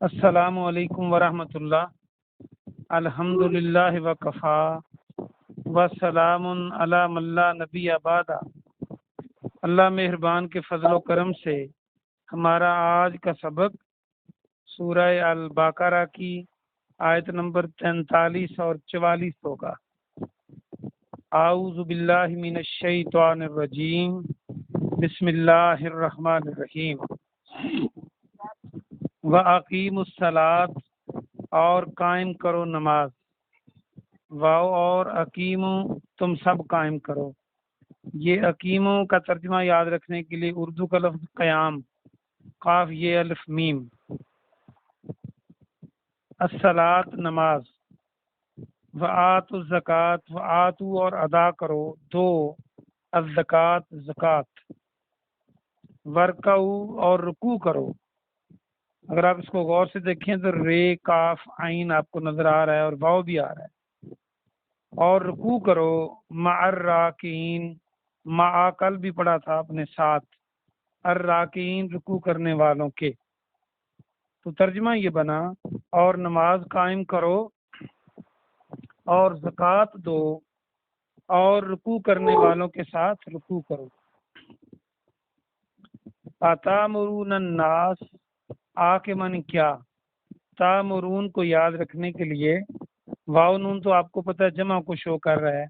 السلام علیکم ورحمۃ اللہ۔ الحمد للہ وکفا وسلام علی من لا نبی بعد۔ اللہ مہربان کے فضل و کرم سے ہمارا آج کا سبق سورہ البقرہ کی آیت نمبر 43 اور 44 ہوگا۔ اعوذ باللہ من الشیطان الرجیم، بسم اللہ الرحمن الرحیم۔ وَأَقِیمُوا الصَّلَاۃَ، اور قائم کرو نماز۔ واو اور اقیمو تم سب قائم کرو۔ یہ اقیمو کا ترجمہ یاد رکھنے کے لیے اردو کا لفظ قیام، قاف یہ الف میم، الصلاۃ نماز، وآتوا الزکوٰۃ، وآتوا اور ادا کرو، دو، الزکوٰۃ زکوٰۃ، ورکعوا اور رکوع کرو۔ اگر آپ اس کو غور سے دیکھیں تو رے کاف عین آپ کو نظر آ رہا ہے اور واو بھی آ رہا ہے۔ اور رکوع کرو مع الراکعین، مع کل بھی پڑھا تھا اپنے ساتھ، الراکعین رکوع کرنے والوں کے۔ تو ترجمہ یہ بنا، اور نماز قائم کرو اور زکوٰۃ دو اور رکوع کرنے والوں کے ساتھ رکوع کرو۔ اتامرون الناس، آ کے معنی کیا، تامرون کو یاد رکھنے کے لیے واو نون تو آپ کو پتہ ہے جمع کو شو کر رہا ہے،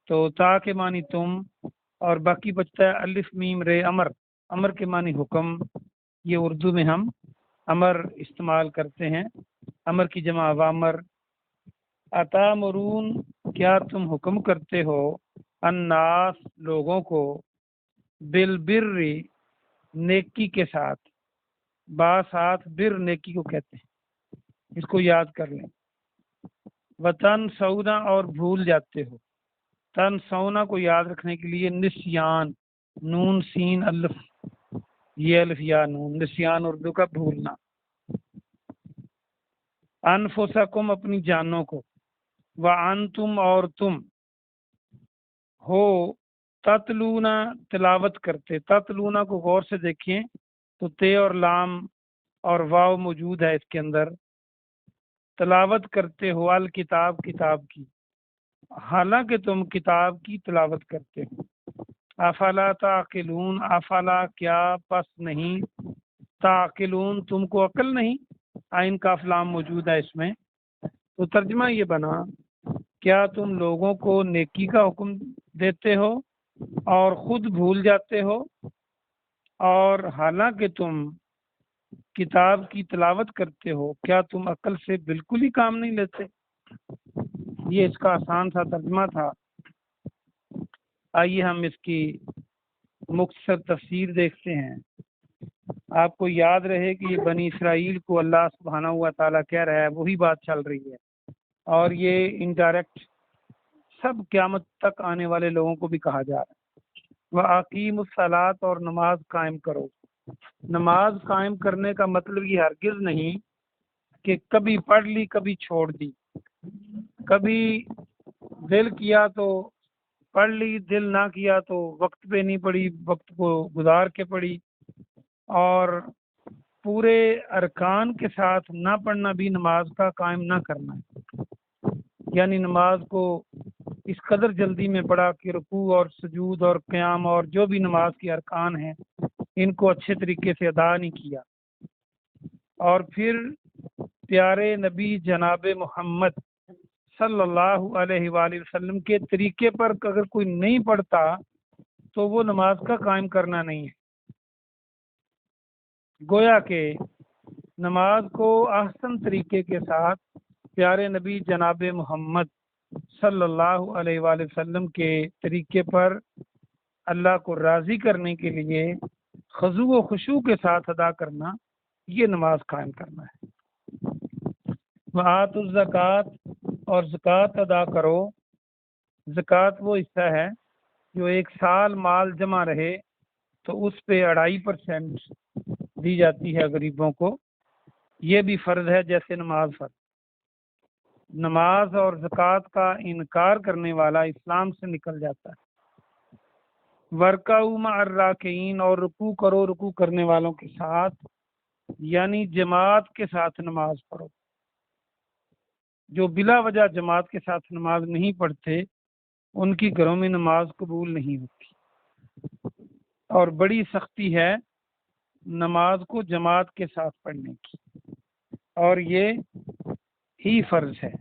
تو تا کے معنی تم، اور باقی بچتا ہے الف میم رے امر، امر کے معنی حکم۔ یہ اردو میں ہم امر استعمال کرتے ہیں، امر کی جمع اوامر۔ اتامرون کیا تم حکم کرتے ہو، الناس لوگوں کو، بالبر نیکی کے ساتھ، ساتھ بر نیکی کو کہتے ہیں، اس کو یاد کر لیں۔ وطن سونا اور بھول جاتے ہو، تن سونا کو یاد رکھنے کے لیے نسیان، نون سین الف یہ الف یا نون، نسیان اردو کا بھولنا۔ انفسکم اپنی جانوں کو، وانتم اور تم ہو تتلونا تلاوت کرتے، تتلونا کو غور سے دیکھیں تو تے اور لام اور واو موجود ہے اس کے اندر، تلاوت کرتے ہو الکتاب کتاب کی، حالانکہ تم کتاب کی تلاوت کرتے ہو۔ افلا تعقلون، افلا کیا پس نہیں، تعقلون تم کو عقل نہیں، عین کاف لام موجود ہے اس میں۔ تو ترجمہ یہ بنا، کیا تم لوگوں کو نیکی کا حکم دیتے ہو اور خود بھول جاتے ہو، اور حالانکہ تم کتاب کی تلاوت کرتے ہو، کیا تم عقل سے بالکل ہی کام نہیں لیتے؟ یہ اس کا آسان سا ترجمہ تھا۔ آئیے ہم اس کی مختصر تفسیر دیکھتے ہیں۔ آپ کو یاد رہے کہ یہ بنی اسرائیل کو اللہ سبحانہ و تعالیٰ کہہ رہا ہے، وہی بات چل رہی ہے، اور یہ انڈائریکٹ سب قیامت تک آنے والے لوگوں کو بھی کہا جا رہا ہے۔ وَأَقِیمُوا الصَّلَاةَ، اور نماز قائم کرو۔ نماز قائم کرنے کا مطلب یہ ہرگز نہیں کہ کبھی پڑھ لی کبھی چھوڑ دی، کبھی دل کیا تو پڑھ لی، دل نہ کیا تو وقت پہ نہیں پڑھی، وقت کو گزار کے پڑھی، اور پورے ارکان کے ساتھ نہ پڑھنا بھی نماز کا قائم نہ کرنا ہے۔ یعنی نماز کو اس قدر جلدی میں پڑھا کہ رکوع اور سجود اور قیام اور جو بھی نماز کے ارکان ہیں ان کو اچھے طریقے سے ادا نہیں کیا، اور پھر پیارے نبی جناب محمد صلی اللہ علیہ وآلہ وسلم کے طریقے پر اگر کوئی نہیں پڑھتا تو وہ نماز کا قائم کرنا نہیں ہے۔ گویا کہ نماز کو احسن طریقے کے ساتھ پیارے نبی جناب محمد صلی اللہ علیہ وآلہ وسلم کے طریقے پر اللہ کو راضی کرنے کے لیے خضوع و خشوع کے ساتھ ادا کرنا، یہ نماز قائم کرنا ہے۔ وآتوا الزکوٰۃ، اور زکوٰۃ ادا کرو۔ زکوٰۃ وہ حصہ ہے جو ایک سال مال جمع رہے تو اس پہ 2.5% دی جاتی ہے غریبوں کو، یہ بھی فرض ہے جیسے نماز فرض۔ نماز اور زکوٰۃ کا انکار کرنے والا اسلام سے نکل جاتا ہے۔ ورکعوا مع الراکعین، اور رکوع کرو رکوع کرنے والوں کے ساتھ۔ یعنی جماعت کے ساتھ نماز پڑھو۔ جو بلا وجہ جماعت کے ساتھ نماز نہیں پڑھتے ان کی گھروں میں نماز قبول نہیں ہوتی، اور بڑی سختی ہے نماز کو جماعت کے ساتھ پڑھنے کی، اور یہ ہی فرض ہے۔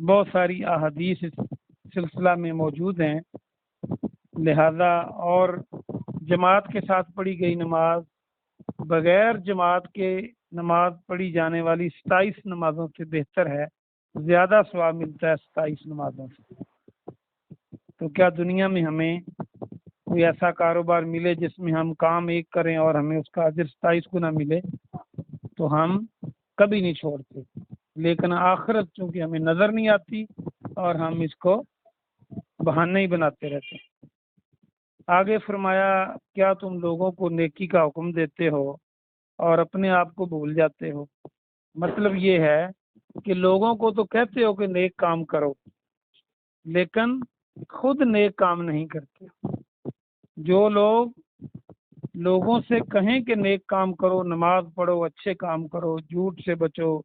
بہت ساری احادیث اس سلسلہ میں موجود ہیں، لہذا اور جماعت کے ساتھ پڑھی گئی نماز بغیر جماعت کے نماز پڑھی جانے والی 27 نمازوں سے بہتر ہے، زیادہ ثواب ملتا ہے 27 نمازوں سے۔ تو کیا دنیا میں ہمیں کوئی ایسا کاروبار ملے جس میں ہم کام ایک کریں اور ہمیں اس کا اجر 27 گنا ملے؟ تو ہم کبھی نہیں چھوڑتے، لیکن آخرت چونکہ ہمیں نظر نہیں آتی اور ہم اس کو بہانہ ہی بناتے رہتے ہیں۔ آگے فرمایا، کیا تم لوگوں کو نیکی کا حکم دیتے ہو اور اپنے آپ کو بھول جاتے ہو؟ مطلب یہ ہے کہ لوگوں کو تو کہتے ہو کہ نیک کام کرو، لیکن خود نیک کام نہیں کرتے۔ جو لوگ لوگوں سے کہیں کہ نیک کام کرو، نماز پڑھو، اچھے کام کرو، جھوٹ سے بچو،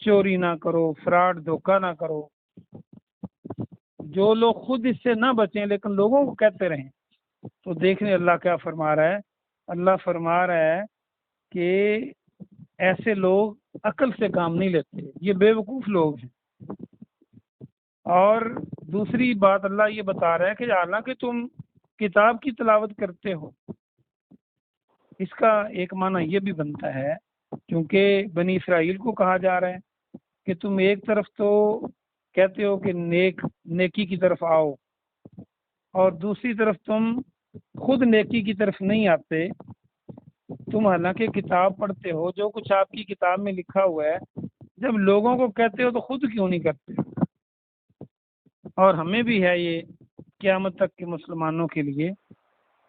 چوری نہ کرو، فراڈ دھوکہ نہ کرو، جو لوگ خود اس سے نہ بچیں لیکن لوگوں کو کہتے رہیں، تو دیکھیں اللہ کیا فرما رہا ہے۔ اللہ فرما رہا ہے کہ ایسے لوگ عقل سے کام نہیں لیتے، یہ بے وقوف لوگ ہیں۔ اور دوسری بات اللہ یہ بتا رہا ہے کہ حالانکہ تم کتاب کی تلاوت کرتے ہو، اس کا ایک معنی یہ بھی بنتا ہے کیونکہ بنی اسرائیل کو کہا جا رہا ہے کہ تم ایک طرف تو کہتے ہو کہ نیکی کی طرف آؤ، اور دوسری طرف تم خود نیکی کی طرف نہیں آتے۔ تم حالانکہ کتاب پڑھتے ہو، جو کچھ آپ کی کتاب میں لکھا ہوا ہے، جب لوگوں کو کہتے ہو تو خود کیوں نہیں کرتے؟ اور ہمیں بھی ہے یہ قیامت تک کے مسلمانوں کے لیے۔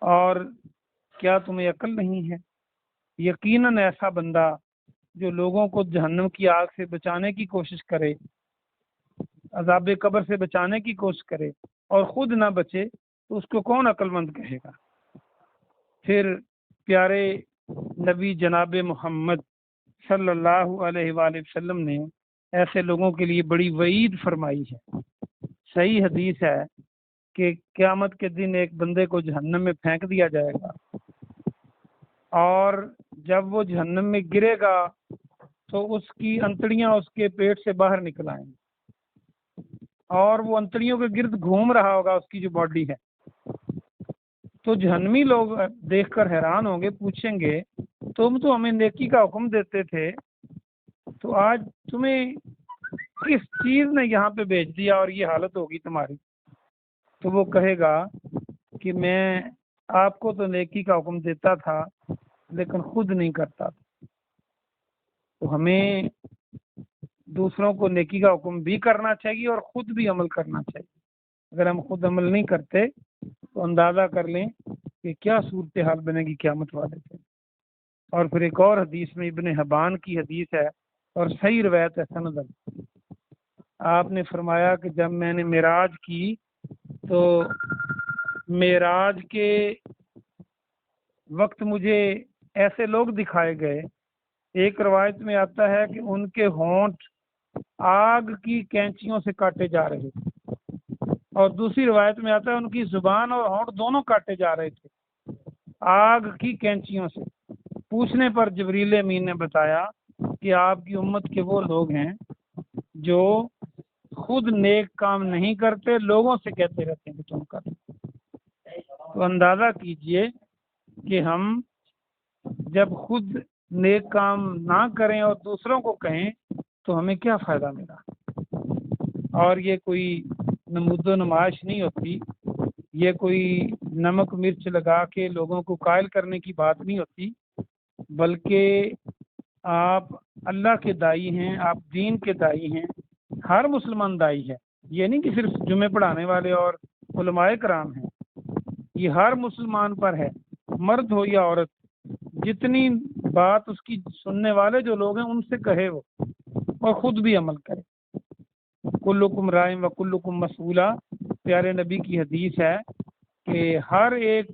اور کیا تمہیں عقل نہیں ہے؟ یقیناً ایسا بندہ جو لوگوں کو جہنم کی آگ سے بچانے کی کوشش کرے، عذاب قبر سے بچانے کی کوشش کرے اور خود نہ بچے، تو اس کو کون عقل مند کہے گا؟ پھر پیارے نبی جناب محمد صلی اللہ علیہ وآلہ وسلم نے ایسے لوگوں کے لیے بڑی وعید فرمائی ہے۔ صحیح حدیث ہے کہ قیامت کے دن ایک بندے کو جہنم میں پھینک دیا جائے گا، اور جب وہ جہنم میں گرے گا تو اس کی انتڑیاں اس کے پیٹ سے باہر نکل آئیں گی، اور وہ انتڑیوں کے گرد گھوم رہا ہوگا اس کی جو باڈی ہے۔ تو جہنمی لوگ دیکھ کر حیران ہوں گے، پوچھیں گے تم تو ہمیں نیکی کا حکم دیتے تھے، تو آج تمہیں کس چیز نے یہاں پہ بھیج دیا اور یہ حالت ہوگی تمہاری؟ تو وہ کہے گا کہ میں آپ کو تو نیکی کا حکم دیتا تھا لیکن خود نہیں کرتا تھا۔ تو ہمیں دوسروں کو نیکی کا حکم بھی کرنا چاہیے اور خود بھی عمل کرنا چاہیے۔ اگر ہم خود عمل نہیں کرتے تو اندازہ کر لیں کہ کیا صورتحال بنے گی قیامت والے سے۔ اور پھر ایک اور حدیث میں ابن حبان کی حدیث ہے اور صحیح روایت ہے سند۔ آپ نے فرمایا کہ جب میں نے معراج کی تو معراج کے وقت مجھے ایسے لوگ دکھائے گئے، ایک روایت میں آتا ہے کہ ان کے ہونٹ آگ کی کینچیوں سے کاٹے جا رہے تھے، اور دوسری روایت میں آتا ہے ان کی زبان اور ہونٹ دونوں کاٹے جا رہے تھے آگ کی کینچیوں سے۔ پوچھنے پر جبریل امین نے بتایا کہ آپ کی امت کے وہ لوگ ہیں جو خود نیک کام نہیں کرتے، لوگوں سے کہتے رہتے ہیں کہ تم کرو۔ تو اندازہ کیجئے کہ ہم جب خود نیک کام نہ کریں اور دوسروں کو کہیں تو ہمیں کیا فائدہ ملا۔ اور یہ کوئی نمود و نمائش نہیں ہوتی، یہ کوئی نمک مرچ لگا کے لوگوں کو قائل کرنے کی بات نہیں ہوتی، بلکہ آپ اللہ کے داعی ہیں، آپ دین کے داعی ہیں، ہر مسلمان داعی ہے۔ یہ نہیں کہ صرف جمعے پڑھانے والے اور علماء کرام ہیں، یہ ہر مسلمان پر ہے، مرد ہو یا عورت۔ جتنی بات اس کی سننے والے جو لوگ ہیں ان سے کہے وہ، اور خود بھی عمل کرے۔ کلکم رائع و کلکم مسئولہ، پیارے نبی کی حدیث ہے کہ ہر ایک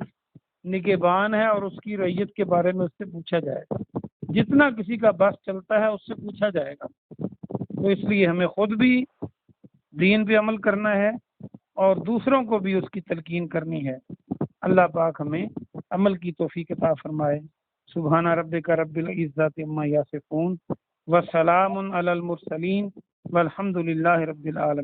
نگہبان ہے اور اس کی رعیت کے بارے میں اس سے پوچھا جائے گا۔ جتنا کسی کا بس چلتا ہے اس سے پوچھا جائے گا۔ تو اس لیے ہمیں خود بھی دین پہ عمل کرنا ہے اور دوسروں کو بھی اس کی تلقین کرنی ہے۔ اللہ پاک ہمیں عمل کی توفیق عطا فرمائے۔ سبحان ربک رب العزت عما یصفون وسلام علی المرسلین والحمد للہ رب العالمین۔